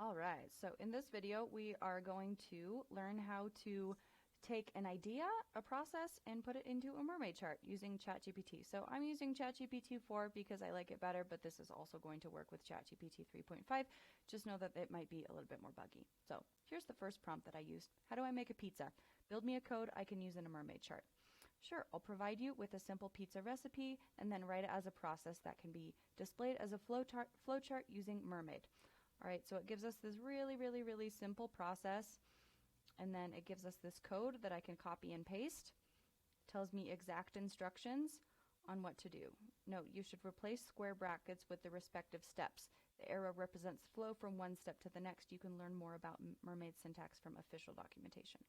All right, so in this video, we are going to learn how to take an idea, a process, and put it into a mermaid chart using ChatGPT. So I'm using ChatGPT 4 because I like it better, but this is also going to work with ChatGPT 3.5. Just know that it might be a little bit more buggy. So here's the first prompt that I used. How do I make a pizza? Build me a code I can use in a mermaid chart. Sure, I'll provide you with a simple pizza recipe and then write it as a process that can be displayed as a flowchart using Mermaid. All right, so it gives us this really simple process, and then it gives us this code that I can copy and paste. Tells me exact instructions on what to do. Note, you should replace square brackets with the respective steps. The arrow represents flow from one step to the next. You can learn more about mermaid syntax from official documentation.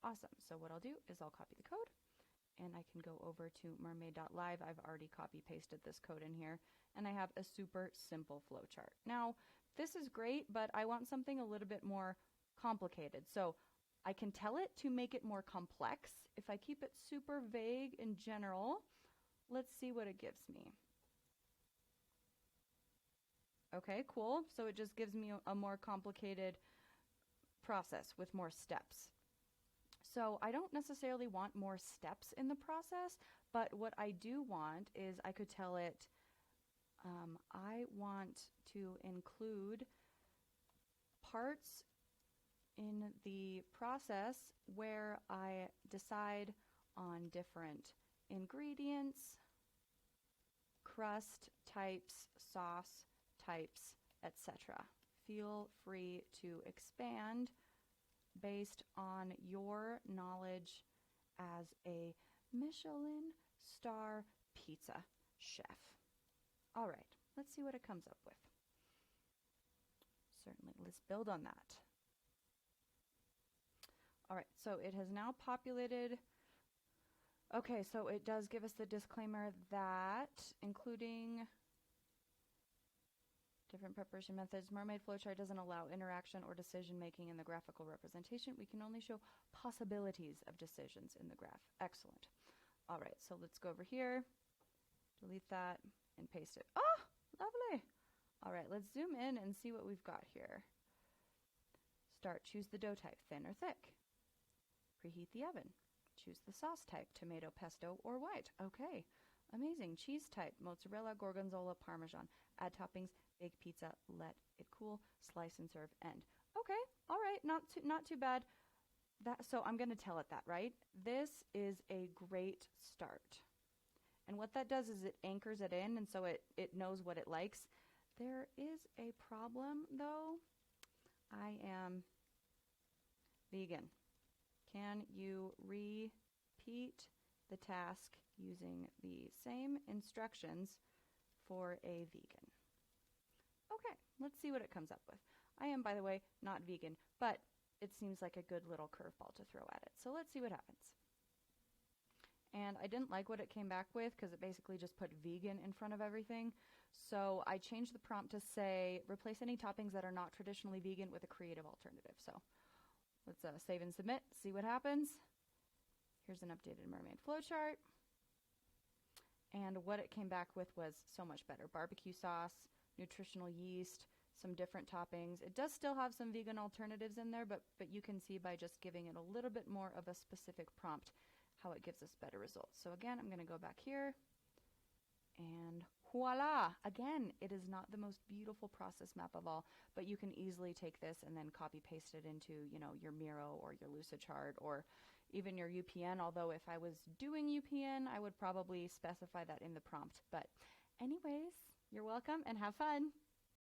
Awesome. So what I'll do is I'll copy the code, and I can go over to mermaid.live. I've already copy pasted this code in here, and I have a super simple flowchart. Now, this is great, but I want something a little bit more complicated. So I can tell it to make it more complex. If I keep it super vague in general, let's see what it gives me. Okay, cool. So it just gives me a more complicated process with more steps. So I don't necessarily want more steps in the process, but what I do want is I could tell it, I want to include parts in the process where I decide on different ingredients, crust types, sauce types, etc. Feel free to expand based on your knowledge as a Michelin star pizza chef. All right, let's see what it comes up with. Certainly, let's build on that. All right, so it has now populated. Okay, so it does give us the disclaimer that including different preparation methods, Mermaid Flowchart doesn't allow interaction or decision making in the graphical representation. We can only show possibilities of decisions in the graph. Excellent. All right, so let's go over here, delete that, and paste it. Oh, lovely. All right, let's zoom in and see what we've got here. Start, choose the dough type, thin or thick. Preheat the oven. Choose the sauce type, tomato, pesto, or white. Okay, amazing. Cheese type, mozzarella, gorgonzola, parmesan. Add toppings, bake pizza, let it cool, slice and serve, end. Okay, all right, not too bad. So I'm going to tell it that, right? This is a great start. And what that does is it anchors it in, and so it knows what it likes. There is a problem, though. I am vegan. Can you repeat the task using the same instructions for a vegan? Okay, let's see what it comes up with. I am, by the way, not vegan, but it seems like a good little curveball to throw at it. So let's see what happens. And I didn't like what it came back with because it basically just put vegan in front of everything. So I changed the prompt to say, replace any toppings that are not traditionally vegan with a creative alternative. So let's save and submit, see what happens. Here's an updated Mermaid Flowchart. And what it came back with was so much better. Barbecue sauce, nutritional yeast, some different toppings. It does still have some vegan alternatives in there, but you can see by just giving it a little bit more of a specific prompt how it gives us better results. So again, I'm going to go back here, and voila! Again, it is not the most beautiful process map of all, but you can easily take this and then copy paste it into, your Miro or your Lucidchart or even your UPN, although if I was doing UPN, I would probably specify that in the prompt. But anyways, you're welcome and have fun.